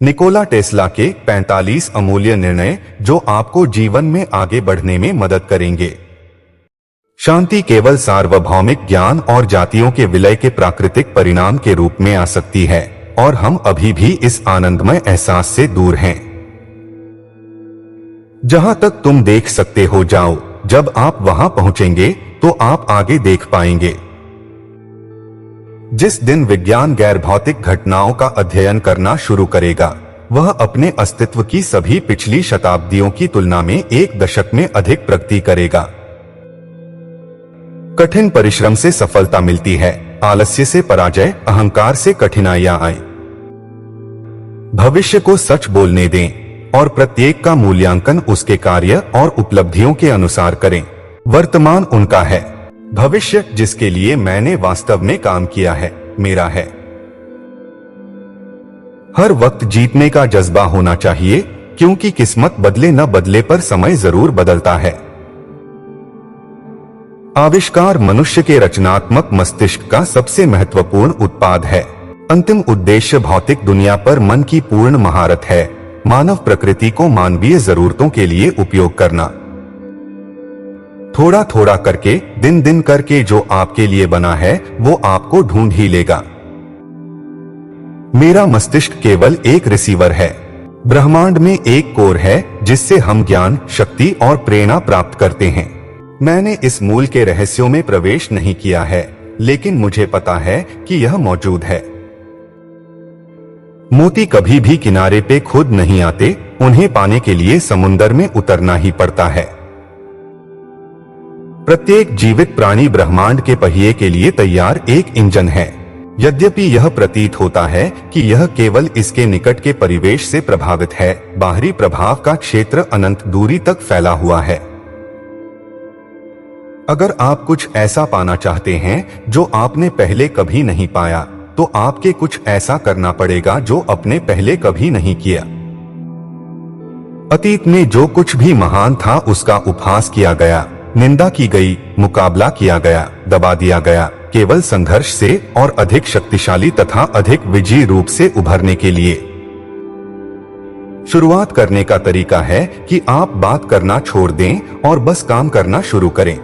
Nikola Tesla के 45 अमूल्य निर्णय जो आपको जीवन में आगे बढ़ने में मदद करेंगे। शांति केवल सार्वभौमिक ज्ञान और जातियों के विलय के प्राकृतिक परिणाम के रूप में आ सकती है, और हम अभी भी इस आनंदमय एहसास से दूर हैं। जहां तक तुम देख सकते हो जाओ, जब आप वहां पहुंचेंगे तो आप आगे देख पाएंगे। जिस दिन विज्ञान गैर भौतिक घटनाओं का अध्ययन करना शुरू करेगा, वह अपने अस्तित्व की सभी पिछली शताब्दियों की तुलना में 1 दशक में अधिक प्रगति करेगा। कठिन परिश्रम से सफलता मिलती है, आलस्य से पराजय, अहंकार से कठिनाइयां आए। भविष्य को सच बोलने दें और प्रत्येक का मूल्यांकन उसके कार्य और उपलब्धियों के अनुसार करें। वर्तमान उनका है, भविष्य जिसके लिए मैंने वास्तव में काम किया है, मेरा है। हर वक्त जीतने का जज्बा होना चाहिए, क्योंकि किस्मत बदले न बदले पर समय जरूर बदलता है। आविष्कार मनुष्य के रचनात्मक मस्तिष्क का सबसे महत्वपूर्ण उत्पाद है। अंतिम उद्देश्य भौतिक दुनिया पर मन की पूर्ण महारत है, मानव प्रकृति को मानवीय जरूरतों के लिए उपयोग करना। थोड़ा थोड़ा करके, दिन दिन करके जो आपके लिए बना है वो आपको ढूंढ ही लेगा। मेरा मस्तिष्क केवल एक रिसीवर है। ब्रह्मांड में एक कोर है जिससे हम ज्ञान, शक्ति और प्रेरणा प्राप्त करते हैं। मैंने इस मूल के रहस्यों में प्रवेश नहीं किया है, लेकिन मुझे पता है कि यह मौजूद है। मोती कभी भी किनारे पे खुद नहीं आते, उन्हें पाने के लिए समुंदर में उतरना ही पड़ता है। प्रत्येक जीवित प्राणी ब्रह्मांड के पहिए के लिए तैयार एक इंजन है। यद्यपि यह प्रतीत होता है कि यह केवल इसके निकट के परिवेश से प्रभावित है, बाहरी प्रभाव का क्षेत्र अनंत दूरी तक फैला हुआ है। अगर आप कुछ ऐसा पाना चाहते हैं जो आपने पहले कभी नहीं पाया, तो आपके कुछ ऐसा करना पड़ेगा जो आपने पहले कभी नहीं किया। अतीत में जो कुछ भी महान था उसका उपहास किया गया, निंदा की गई, मुकाबला किया गया, दबा दिया गया, केवल संघर्ष से और अधिक शक्तिशाली तथा अधिक विजयी रूप से उभरने के लिए। शुरुआत करने का तरीका है कि आप बात करना छोड़ दें और बस काम करना शुरू करें।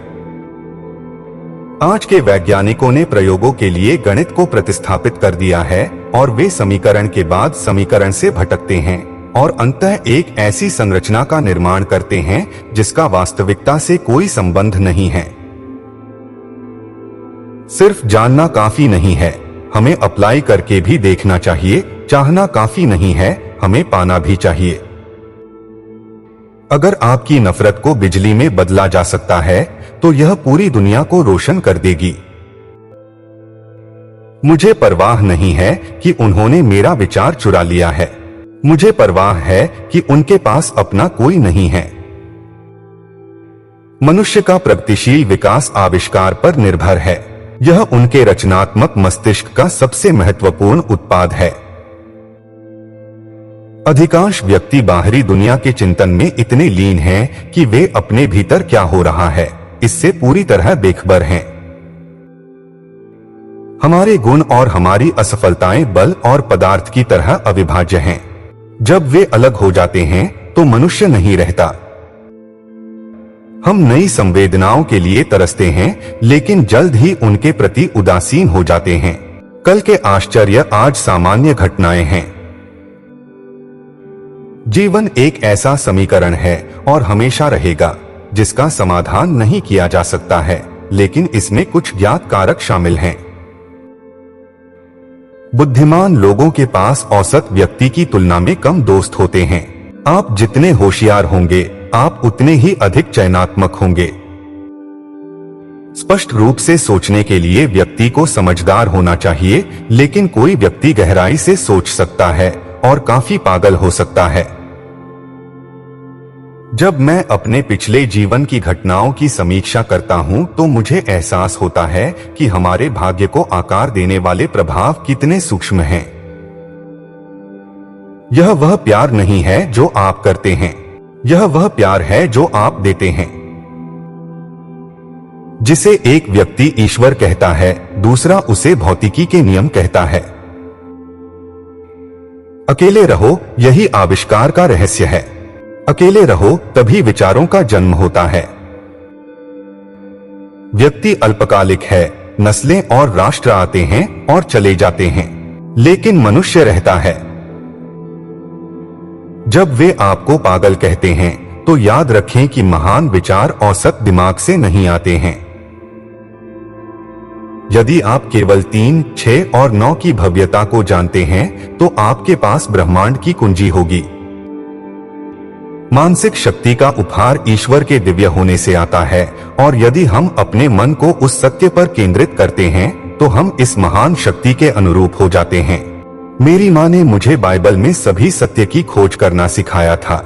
आज के वैज्ञानिकों ने प्रयोगों के लिए गणित को प्रतिस्थापित कर दिया है, और वे समीकरण के बाद समीकरण से भटकते हैं और अंततः एक ऐसी संरचना का निर्माण करते हैं जिसका वास्तविकता से कोई संबंध नहीं है। सिर्फ जानना काफी नहीं है, हमें अप्लाई करके भी देखना चाहिए। चाहना काफी नहीं है, हमें पाना भी चाहिए। अगर आपकी नफरत को बिजली में बदला जा सकता है, तो यह पूरी दुनिया को रोशन कर देगी। मुझे परवाह नहीं है कि उन्होंने मेरा विचार चुरा लिया है। मुझे परवाह है कि उनके पास अपना कोई नहीं है। मनुष्य का प्रगतिशील विकास आविष्कार पर निर्भर है। यह उनके रचनात्मक मस्तिष्क का सबसे महत्वपूर्ण उत्पाद है। अधिकांश व्यक्ति बाहरी दुनिया के चिंतन में इतने लीन हैं कि वे अपने भीतर क्या हो रहा है इससे पूरी तरह बेखबर हैं। हमारे गुण और हमारी असफलताएं बल और पदार्थ की तरह अविभाज्य हैं। जब वे अलग हो जाते हैं तो मनुष्य नहीं रहता। हम नई संवेदनाओं के लिए तरसते हैं, लेकिन जल्द ही उनके प्रति उदासीन हो जाते हैं। कल के आश्चर्य आज सामान्य घटनाएं हैं। जीवन एक ऐसा समीकरण है और हमेशा रहेगा जिसका समाधान नहीं किया जा सकता है, लेकिन इसमें कुछ ज्ञात कारक शामिल हैं। बुद्धिमान लोगों के पास औसत व्यक्ति की तुलना में कम दोस्त होते हैं। आप जितने होशियार होंगे, आप उतने ही अधिक चयनात्मक होंगे। स्पष्ट रूप से सोचने के लिए व्यक्ति को समझदार होना चाहिए, लेकिन कोई व्यक्ति गहराई से सोच सकता है और काफी पागल हो सकता है। जब मैं अपने पिछले जीवन की घटनाओं की समीक्षा करता हूं, तो मुझे एहसास होता है कि हमारे भाग्य को आकार देने वाले प्रभाव कितने सूक्ष्म हैं। यह वह प्यार नहीं है जो आप करते हैं, यह वह प्यार है जो आप देते हैं। जिसे एक व्यक्ति ईश्वर कहता है, दूसरा उसे भौतिकी के नियम कहता है। अकेले रहो, यही आविष्कार का रहस्य है। अकेले रहो, तभी विचारों का जन्म होता है। व्यक्ति अल्पकालिक है, नस्लें और राष्ट्र आते हैं और चले जाते हैं, लेकिन मनुष्य रहता है। जब वे आपको पागल कहते हैं, तो याद रखें कि महान विचार औसत दिमाग से नहीं आते हैं। यदि आप केवल 3, 6 और 9 की भव्यता को जानते हैं, तो आपके पास ब्रह्मांड की कुंजी होगी। मानसिक शक्ति का उपहार ईश्वर के दिव्य होने से आता है, और यदि हम अपने मन को उस सत्य पर केंद्रित करते हैं, तो हम इस महान शक्ति के अनुरूप हो जाते हैं। मेरी माँ ने मुझे बाइबल में सभी सत्य की खोज करना सिखाया था।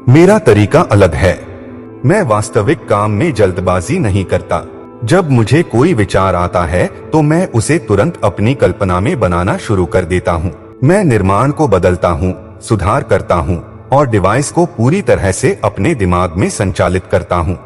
मेरा तरीका अलग है। मैं वास्तविक काम में जल्दबाजी नहीं करता। जब मुझे कोई विचार आता है, तो मैं उसे तुरंत अपनी कल्पना में बनाना शुरू कर देता हूँ। मैं निर्माण को बदलता हूँ, सुधार करता हूँ और डिवाइस को पूरी तरह से अपने दिमाग में संचालित करता हूँ।